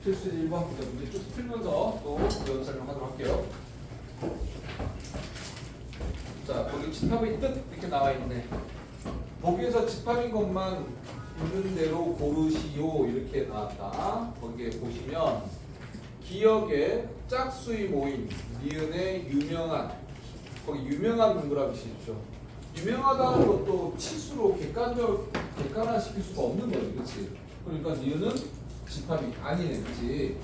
필수 1번 문제 쭉 풀면서 또 내용 설명하도록 할게요. 자, 거기 집합의 뜻 이렇게 나와 있네. 보기에서 집합인 것만 있는 대로 고르시오 이렇게 나왔다. 거기에 보시면 기억의 짝수의 모임, 니은의 유명한, 거기 유명한 동그라미 씌우죠. 유명하다는 것도 치수로 객관화시킬 수가 없는 거지, 그렇지? 그러니까 니은은 집합이 아니네, 그렇지?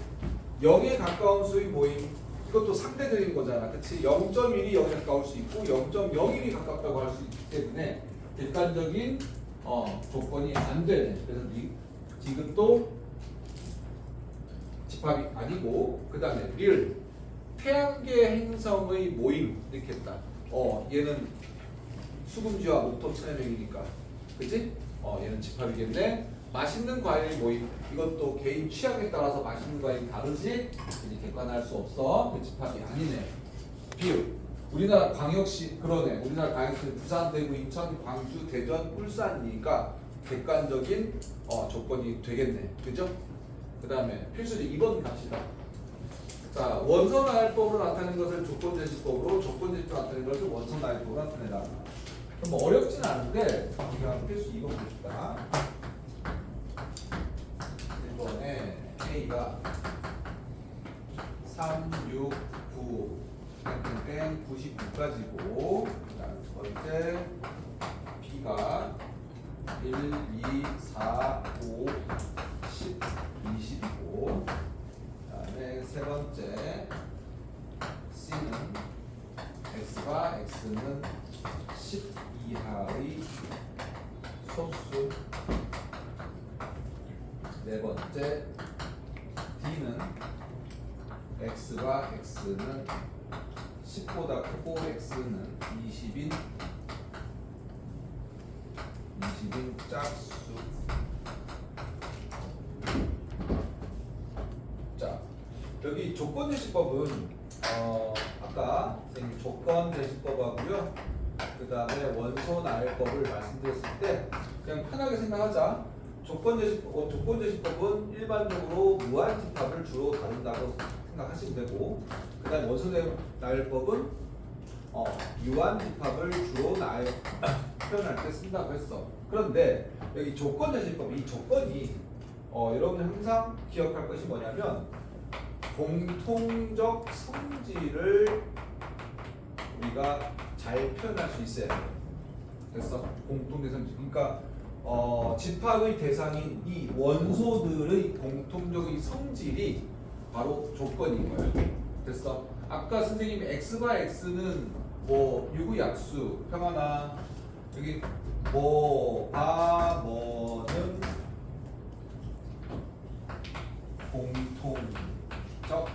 0에 가까운 수의 모임, 이것도 상대적인 거잖아, 그렇지? 0.1이 0에 가까울 수 있고 0.01이 가깝다고 할 수 있기 때문에 객관적인 조건이 안 되네. 그래서 디귿도 집합이 아니고, 그 다음에 리을 태양계 행성의 모임 이렇게 했다. 얘는 수금지와 목토 천해명이니까, 그치? 얘는 집합이겠네. 맛있는 과일 모임, 이것도 개인 취향에 따라서 맛있는 과일이 다르지, 이제 객관할 수 없어. 그 집합이 아니네. 비읍 우리나라 광역시, 그러네. 우리나라 광역시 부산, 대구, 인천, 광주, 대전, 울산이니까 객관적인 조건이 되겠네. 그죠? 그 다음에 필수제 2번 갑시다. 자, 원선화할법으로 나타내는 것을 조건제시법으로, 조건제시법으로 나타내는 것을 원선화할법으로 나타내라. 그럼 뭐 어렵진 않은데 그냥 필수 2번 봅시다. 1번에 A가 3, 6, 9 땡땡 99까지고, 그 다음 두 번째 B가 1, 2, 4, 5, 10, 20이고, 그 다음에 세 번째 C는 X가 X는 10 이하의 소수, 네 번째 D는 X가 X는 10보다 크고 X는 20인 짝수. 자, 여기 조건제시법은 아까 선생님 조건제시법하고요, 그 다음에 원소나열법을 말씀드렸을 때 그냥 편하게 생각하자. 조건제시법은 일반적으로 무한집합을 주로 다룬다고 생각하시면 되고, 그 다음에 원소나열법은 유한집합을 주로 표현할 때 쓴다고 했어. 그런데 여기 조건제시법, 이 조건이 여러분이 항상 기억할 것이 뭐냐면 공통적 성질을 우리가 잘 표현할 수 있어야 돼. 됐어? 공통적 성질. 그러니까 집합의 대상인 이 원소들의 공통적인 성질이 바로 조건인 거예요. 됐어? 아까 선생님이 X바 X는 뭐 유구 약수 평하나, 여기 뭐는 공통적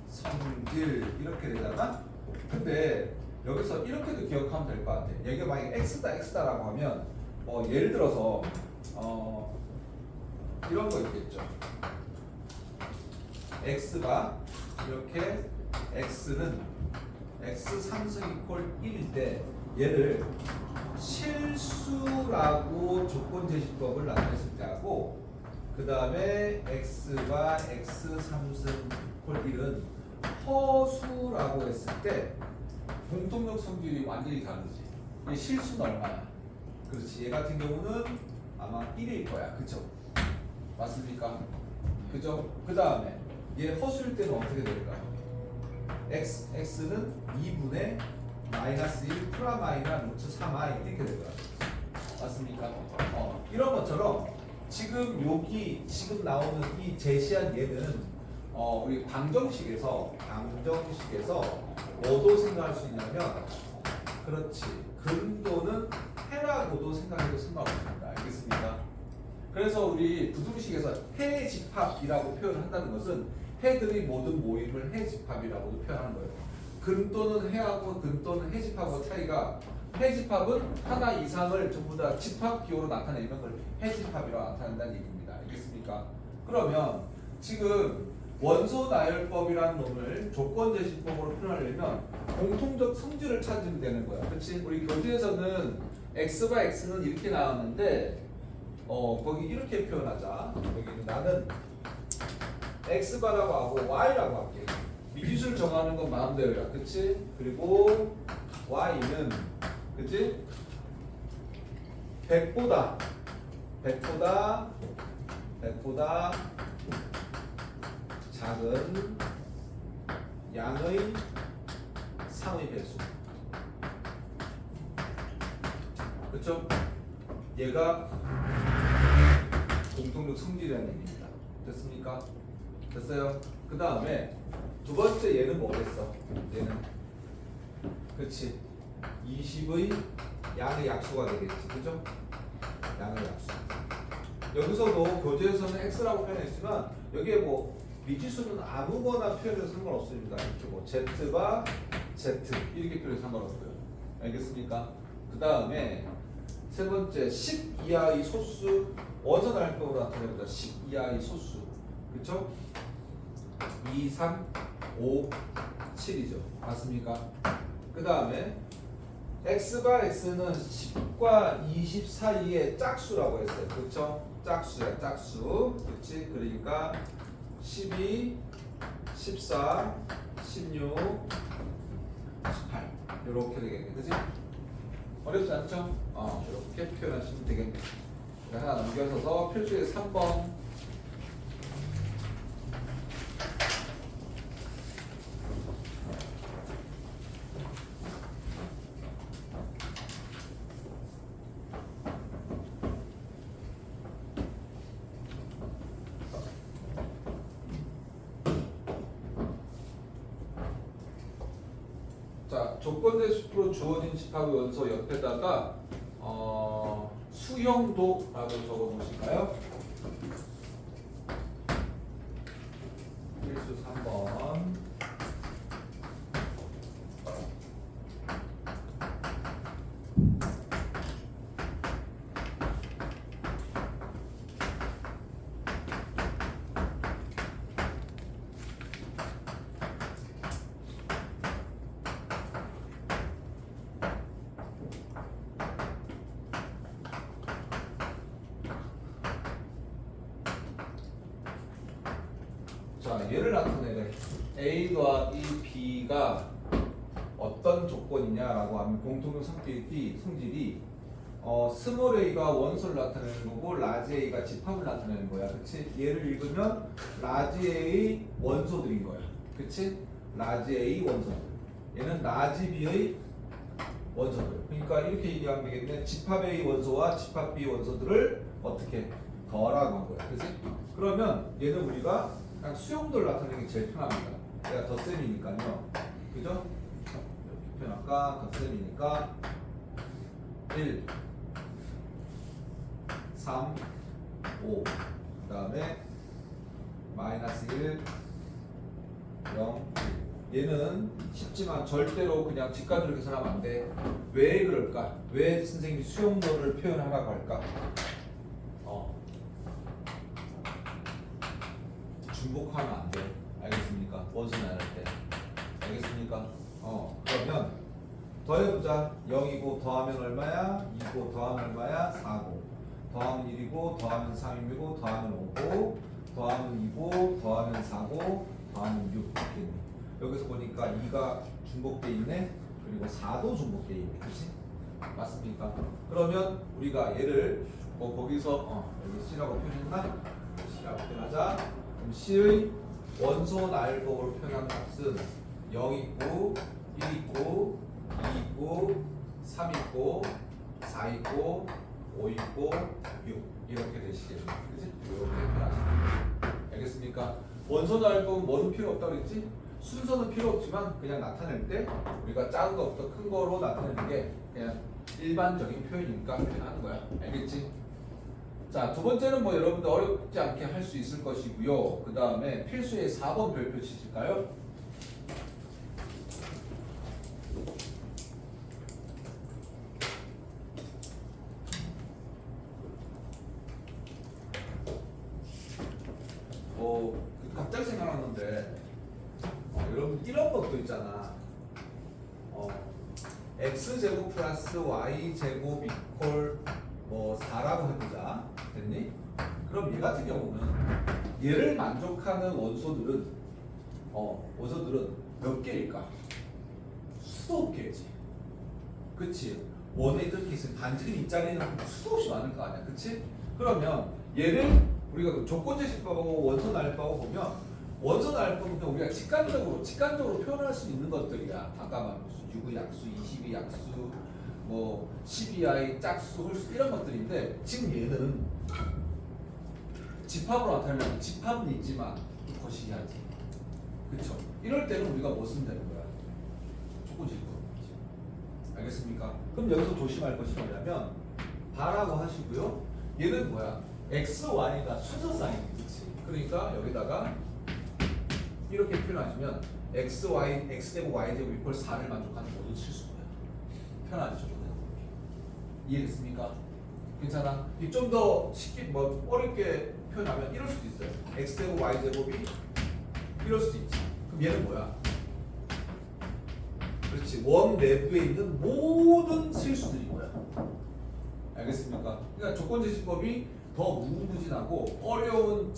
성질 이렇게 되잖아. 근데 여기서 이렇게도 기억하면 될 것 같아. 여기가 만약에 X다라고 하면 예를 들어서 이런 거 있겠죠. X가 이렇게 X는 X 3승 이퀄 1일 때 얘를 실수라고 조건제시법을 나타냈을 때 하고, 그 다음에 X가 X 3승 이퀄 1은 허수라고 했을 때 공통적 성질이 완전히 다르지. 이 실수는 얼마나? 그렇지. 얘 같은 경우는 아마 1일 거야. 그쵸? 맞습니까? 그죠? 그 다음에 얘 허수일 때는 어떻게 될까? X는 2분의 마이너스 1 플라마이나 루트 3i 이렇게 될 거야. 맞습니까? 이런 것처럼 지금 나오는 이 제시한 얘는 우리 방정식에서 뭐도 생각할 수 있냐면, 그렇지, 근도는 해라고도 생각해도 상관없습니다. 알겠습니까? 그래서 우리 부등식에서 해집합이라고 표현한다는 것은 해들의 모든 모임을 해집합이라고도 표현하는 거예요. 근도는 해하고 근도는 해집합하고 차이가, 해집합은 하나 이상을 전부 다 집합 기호로 나타내는 걸 해집합이라고 나타낸다는 얘기입니다. 알겠습니까? 그러면 지금 원소나열법이라는 놈을 조건제시법으로 표현하려면 공통적 성질을 찾으면 되는 거야. 그렇지? 우리 교재에서는 X바 X는 이렇게 나왔는데 거기 이렇게 표현하자. 여기는 나는 x바라고 하고 y라고 할게. 미지수를 정하는 건 마음대로야, 그치? 그리고 y는 그치? 100보다 작은 양의 상의 배수. 그쵸? 얘가 공통적 성질이라는 얘기입니다. 됐습니까? 됐어요? 그 다음에 두 번째 얘는 뭐겠어? 얘는 그치? 20의 양의 약수가 되겠지. 그죠? 양의 약수. 여기서도 교재에서는 x라고 표현했지만 여기에 뭐 미지수는 아무거나 표현해도 상관없습니다. 이렇게 뭐 z바 z 이렇게 표현해도 상관없고요. 알겠습니까? 그 다음에 세 번째 10 이하의 소수 원선 알법으로 나타내보자. 10 이하의 소수. 그쵸? 2, 3, 5, 7이죠. 맞습니까? 그 다음에 x바 x는 10과 20 사이의 짝수라고 했어요. 그쵸? 짝수야, 짝수. 그치? 그러니까 12, 14, 16, 18 이렇게 되겠네. 그치? 어렵지 않죠? 이렇게 표현하시면 되겠네. 하나 넘겨서서 필수의 3번. 자, 조건 대수로 주어진 집합의 원소 옆에다가 수형도라고 적어 보실까요? 필수 3번. 자, 얘를 나타내래. A 더하기 B가 어떤 조건이냐라고 하면 공통적 성질이 스몰 a가 원소를 나타내는 거고 라지 a가 집합을 나타내는 거야. 그치? 얘를 읽으면 라지 a 원소들인 거야. 그치? 라지 a 원소들. 얘는 라지 b의 원소들. 그러니까 이렇게 얘기하면 되겠네. 집합 a 원소와 집합 b 원소들을 어떻게 더하라고 한 거야. 그치? 그러면 얘는 우리가 그냥 수용도를 나타내는 게 제일 편합니다. 얘가 덧셈이니까요. 그죠? 이렇게 표현할까? 덧셈이니까 1, 3, 5. 그 다음에 마이너스 1, 0, 1. 얘는 쉽지만 절대로 그냥 직관적으로 계산하면 안 돼. 왜 그럴까? 왜 선생님이 수용도를 표현하라고 할까? 중복하면 안 돼. 알겠습니까? 원수 나눌 때. 알겠습니까? 그러면 더해보자. 0이고 더하면 얼마야? 2고 더하면 얼마야? 4고. 더하면 1이고 더하면 3이고 더하면 5고 더하면 2고 더하면 4고 더하면 6 있겠네. 여기서 보니까 2가 중복돼 있네. 그리고 4도 중복돼 있네. 그치? 맞습니까? 그러면 우리가 얘를 거기서 여기 C라고 표현했나? C라고 표현하자. 그럼 C의 원소 나열법으로 표현한 값은 0 있고 1 있고 2 있고 3 있고 4 있고 5 있고 6 이렇게 되시겠죠. 그치? 이렇게 표현하시면 알겠습니까? 원소 나열법은 뭐는 필요 없다고 그랬지? 순서는 필요 없지만 그냥 나타낼 때 우리가 작은 것부터 큰 거로 나타내는 게 그냥 일반적인 표현이니까 표현하는 거야. 알겠지? 자, 두 번째는 뭐 여러분들 어렵지 않게 할 수 있을 것이고요. 그 다음에 필수의 4번 별표 치실까요? 갑자기 생각났는데 여러분 이런 것도 있잖아. x제곱 플러스 y제곱 이퀄 뭐 4라고 해보자. 됐니? 그럼 얘 같은 경우는 얘를 만족하는 원소들은 몇 개일까? 수도 없겠지. 그치? 원에 이렇게 있으면 반지름 입자리는 수도 없이 많을 거 아니야. 그치? 그러면 얘를 우리가 그 조건제식법하고 원소 날법하고 보면 원소 날법은 우리가 직관적으로 표현할 수 있는 것들이야. 아까 말한 유의 약수, 20의 약수, 뭐 12i 짝수, 홀수 이런 것들인데 지금 얘는 집합으로 나타내면 집합은 있지만 거시기하지. 그쵸? 이럴 때는 우리가 뭐 쓰면 되는 거야? 조건제식법. 알겠습니까? 그럼 여기서 조심할 것이 뭐냐면 바라고 하시고요. 얘는 뭐야? x, y가 순서 사인. 그치? 그러니까 여기다가 이렇게 표현하시면 x, y, x제곱, y제곱 이퀄 4를 만족하는 모든 실수고요. 편하죠? 이해됐습니까? 괜찮아? 이 좀 더 쉽게 뭐 어렵게 표현하면 이럴 수도 있어요. x제곱, y제곱이 이럴 수도 있지. 그럼 얘는 뭐야? 그렇지. 원 내부에 있는 모든 실수들이 뭐야? 알겠습니까? 그러니까 조건제시법이 더 무궁무진하고 어려운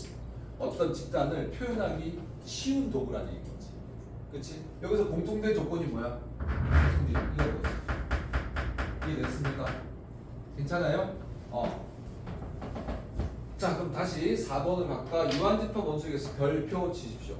어떤 집단을 표현하기 쉬운 도구라는 얘기지. 그렇지? 여기서 공통된 조건이 뭐야? 이거거든. 이해됐습니까? 괜찮아요? 자, 그럼 다시 4번을 각각 유한집합 원소에서 별표 치십시오.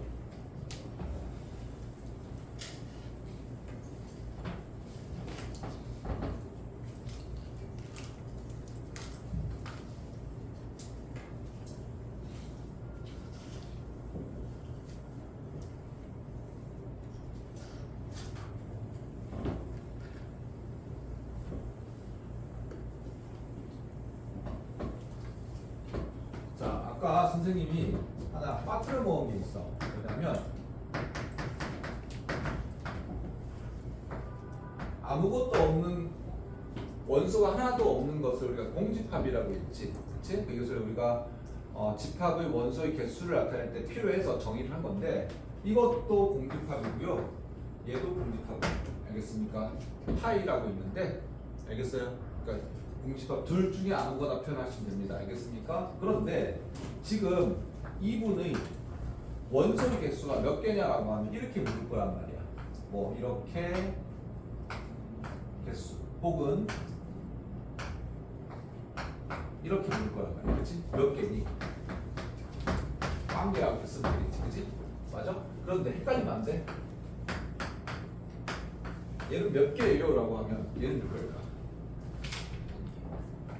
아까 선생님이 하나 빠트려 먹은 게 있어. 뭐냐면 아무것도 없는 원소가 하나도 없는 것을 우리가 공집합이라고 했지. 그치? 이것을 우리가 집합의 원소의 개수를 나타낼 때 필요해서 정의를 한 건데 이것도 공집합이고요. 얘도 공집합이에요. 알겠습니까? 파이라고 있는데 알겠어요? 그러니까 공집합 둘 중에 아무거나 표현하시면 됩니다. 알겠습니까? 그런데 지금 이분의 원소의 개수가 몇 개냐라고 하면 이렇게 물을 거란 말이야. 뭐 이렇게 개수 혹은 이렇게 물을 거란 말이야. 그치? 몇 개니? 꽝 개라고 쓰면 되겠지. 그치? 맞아? 그런데 헷갈리면 안 돼. 얘는 몇 개예요? 라고 하면 얘는 몇 개일까?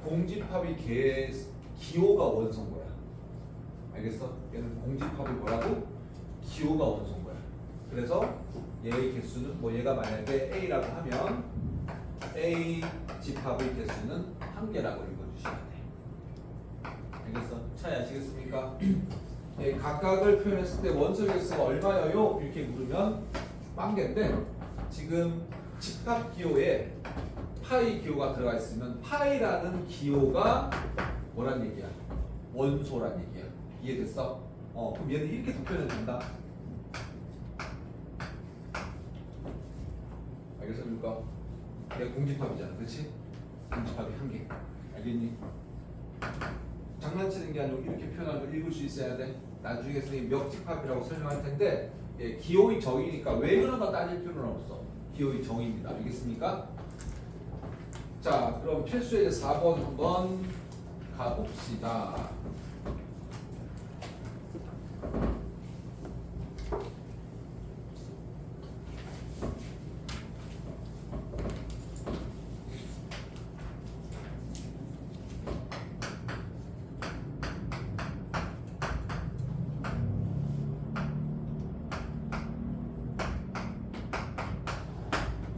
공집합이 기호가 원소인 거야. 알겠어? 얘는 공집합이 뭐라고? 기호가 원소인 거야. 그래서 얘의 개수는 뭐 얘가 만약에 A라고 하면 A 집합의 개수는 한 개라고 읽어주셔야 돼. 알겠어? 차이 아시겠습니까? 예, 각각을 표현했을 때 원소 개수가 얼마예요? 이렇게 물으면 만 개인데 지금 집합 기호에 파이 기호가 들어가 있으면 파이라는 기호가 뭐란 얘기야? 원소란 얘기야. 이해됐어? 그럼 얘는 이렇게 표현해도 된다. 알겠습니까? 얘가 공집합이잖아. 그렇지? 공집합이 한 개. 알겠니? 장난치는 게 아니고 이렇게 표현하면 읽을 수 있어야 돼. 나중에 선생님 역집합이라고 설명할 텐데 예, 기호의 정의니까 왜 그런가 따질 필요는 없어. 기호의 정의입니다. 알겠습니까? 자, 그럼 필수의 4번 한번 가봅시다.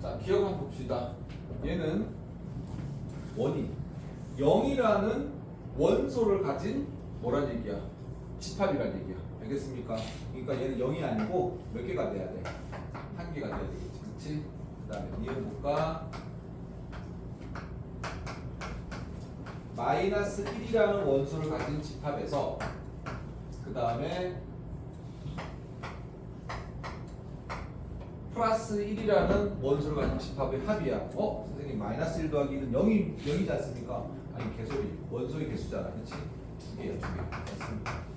자, 기억 한번 봅시다. 얘는 원이 0이라는 원소를 가진 뭐란 얘기야? 집합이란 얘기야. 알겠습니까? 그러니까 얘는 0이 아니고 몇 개가 돼야 돼? 한 개가 돼야 되겠지. 그치? 그 다음에 얘는 뭘까? 마이너스 1이라는 원소를 가진 집합에서 그 다음에 플러스 1이라는 원소를 가진 집합의 합이야. 선생님 마이너스 1 더하기 1은 0이지 않습니까? 아니 개소리 원소의 개수잖아, 그렇지? 두 개야, 두 개.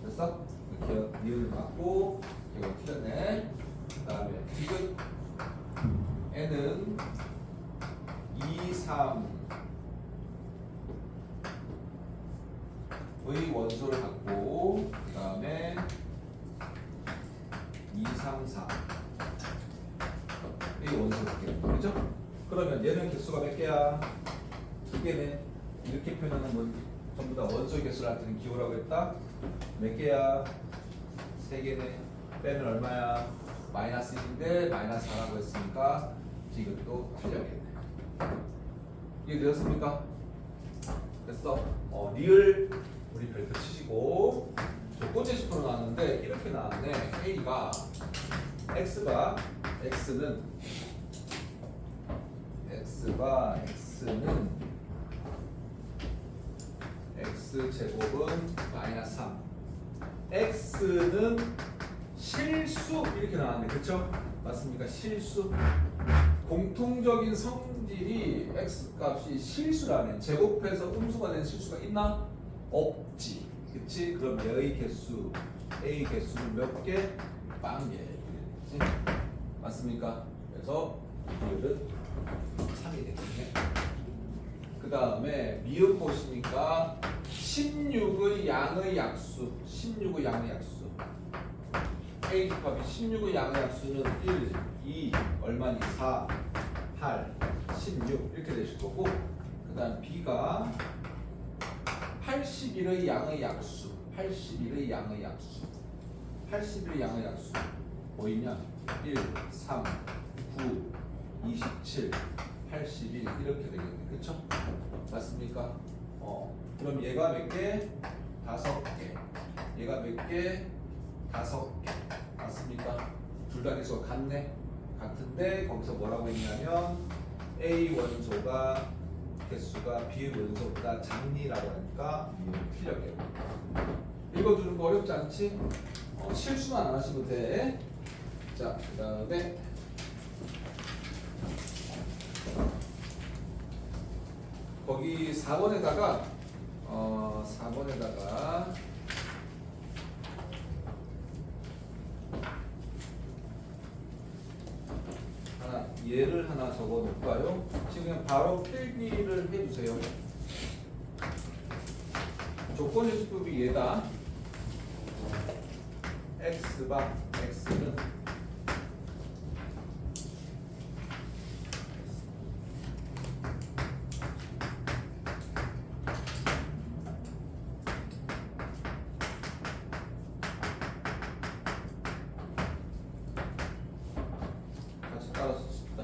됐어? 이렇게 니은을 맞고 이거 틀렸네. 그다음에 디귿 n은 2, 3의 원소를 갖고 그다음에 2, 3, 4의 원소를 갖게 그죠? 그러면 얘는 개수가 몇 개야? 두 개네. 이렇게 표현하는 건 전부 다 원소의 개수를 나타내는 기호라고 했다. 몇 개야? 세 개네. 빼면 얼마야? 마이너스 1인데 마이너스 4라고 했으니까 이것도 틀렸겠네. 이해되었습니까? 됐어? 리을 우리 별표 치시고 조건제식으로 나왔는데 이렇게 나왔네. A가 X는 X제곱은 마이너스 3 X는 실수 이렇게 나왔네. 그쵸? 맞습니까? 실수 공통적인 성질이 X 값이 실수라네. 제곱해서 음수가 된 실수가 있나? 없지. 그치? 그럼 얘의 개수 A 개수는 몇 개? 빵 개. 그치? 맞습니까? 그래서 이율은 3이 되겠네. 그 다음에 미음 보시니까 16의 양의 약수 A 집합이 16의 양의 약수는 1, 2, 얼마니? 4, 8, 16 이렇게 되실 거고 그 다음 B가 81의 양의 약수 뭐있냐? 1, 3, 9, 27, 81 이렇게 되겠네. 그쵸? 맞습니까? 그럼 얘가 몇 개? 5개. 얘가 몇 개? 5개. 맞습니까? 둘 다 개수가 같네. 같은데 거기서 뭐라고 했냐면 A 원소가 개수가 B 원소보다 작니라고 하니까 틀렸겠네. 읽어주는 거 어렵지 않지? 실수만 안 하시면 돼. 자, 그 다음에 거기 4번에다가 얘를 하나 적어 놓을까요? 지금 바로 필기를 해주세요. 조건유수법이 얘다. X는 같이 따라서 씁니다.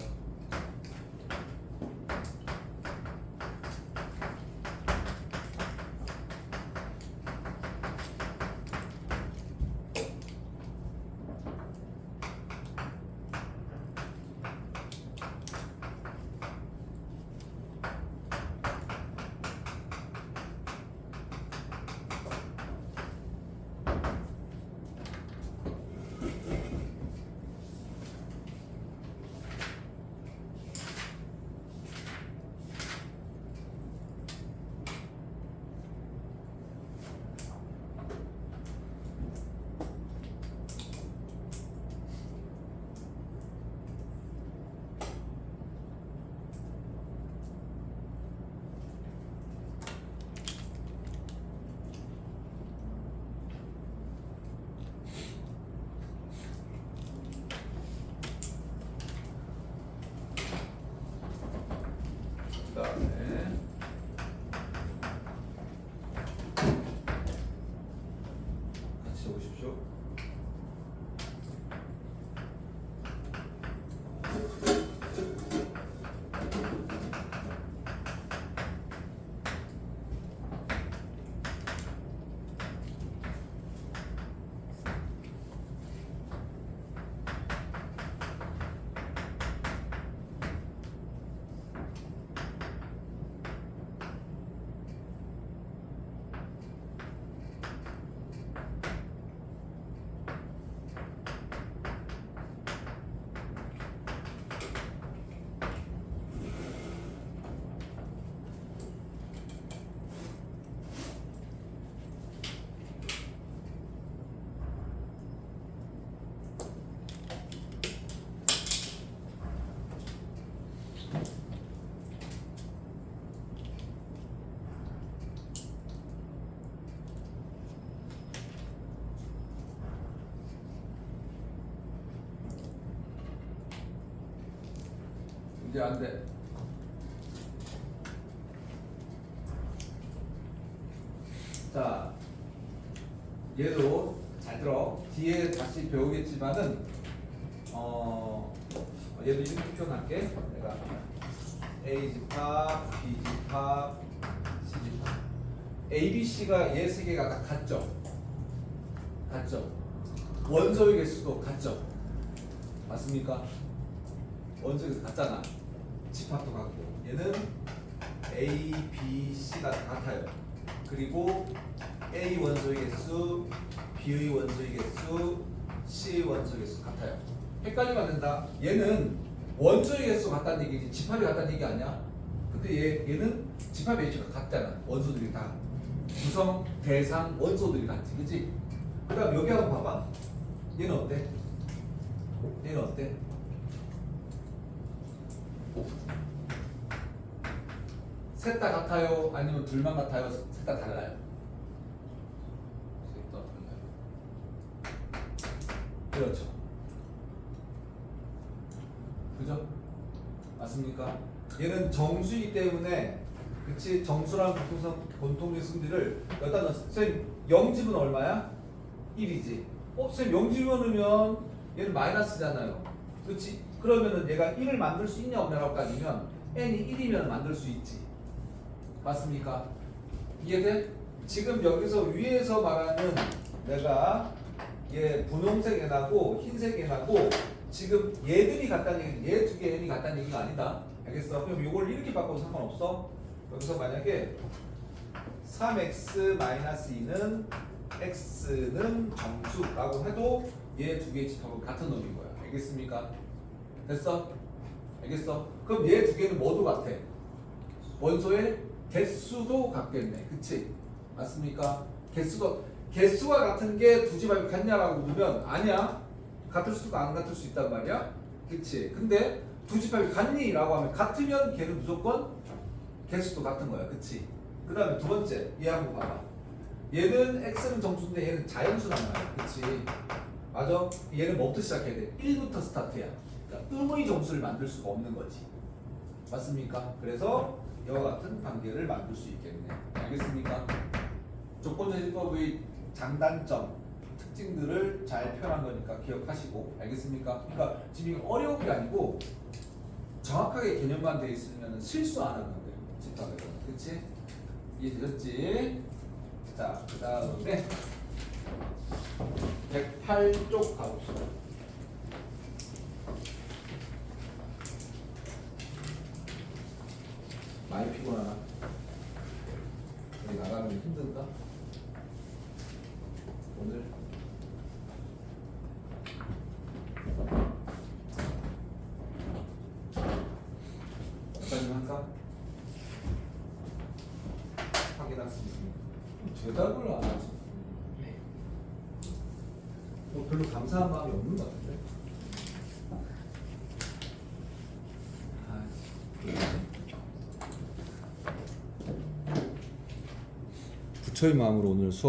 그다음에 같이 적으십시오. 이제 안 돼. 자, 얘도 잘 들어. 뒤에 다시 배우겠지만은 얘도 이렇게 표현할게. 내가 A 집합, B 집합, C 집합. A, B, C가 얘 세 개가 다 같죠? 같죠? 원소의 개수도 같죠? 맞습니까? 원소의 개수 같잖아. 집합도 같고. 얘는 A, B, C가 다 같아요. 그리고 A 원소의 개수, B의 원소의 개수, C의 원소의 개수 같아요. 헷갈리면 안 된다. 얘는 원소의 개수 같다는 얘기지 집합이 같다는 얘기 아니야? 근데 얘는 집합의 H가 같잖아. 원소들이 다. 구성, 대상, 원소들이 같지. 그치? 그 다음 여기 한번 봐봐. 얘는 어때? 얘는 어때? 셋 다 같아요? 아니면 둘만 같아요? 셋 다 달라요? 셋 다 달라요. 그렇죠. 그죠? 맞습니까? 얘는 정수이기 때문에 그치? 정수라는 공통계수들을 여기다 넣었어. 선생님 0집은 얼마야? 1이지. 선생님 0집을 넣으면 얘는 마이너스잖아요. 그치? 그러면은 얘가 1을 만들 수 있냐 없냐라고 따지면 n이 1이면 만들 수 있지. 맞습니까? 이해돼? 지금 여기서 위에서 말하는 내가 얘 분홍색 애나고 흰색 애나고 지금 얘들이 같다는 얘기, 얘 두 개 n이 같다는 얘기가 아니다. 알겠어? 그럼 이걸 이렇게 바꿔도 상관없어. 여기서 만약에 3x-2는 x는 정수라고 해도 얘 두 개의 집합은 같은 놈인 거야. 알겠습니까? 됐어? 알겠어? 그럼 얘 두 개는 뭐도 같아? 원소의 개수도 같겠네. 그치? 맞습니까? 개수가 같은 게 두 집합이 같냐라고 묻으면 아니야. 같을 수도 안 같을 수 있단 말이야. 그치? 근데 두 집합이 같니? 라고 하면 같으면 걔는 무조건 개수도 같은 거야. 그치? 그 다음에 두 번째 얘 한번 봐봐. 얘는 x는 정수인데 얘는 자연수란 말이야. 그치? 맞아? 얘는 뭐부터 시작해야 돼? 1부터 스타트야. 그러니까 음의 정수를 만들 수가 없는 거지. 맞습니까? 그래서 이와 같은 관계를 만들 수 있겠네. 알겠습니까? 조건제시법의 장단점, 특징들을 잘 표현한 거니까 기억하시고. 알겠습니까? 그러니까 지금 이거 어려운 게 아니고 정확하게 개념만 돼 있으면 실수 안 하는 거예요. 집합에서. 그치? 이해되셨지? 자, 그 다음에 108쪽 가봅시다. 많이 피곤하나? 우리 나가면 힘든가? 오늘 여기까지만 할까? 확인할 수 있습니다. 대답을 안 하지. 별로 감사한 마음이 없는 것 같은데. 부처의 마음으로 오늘 수업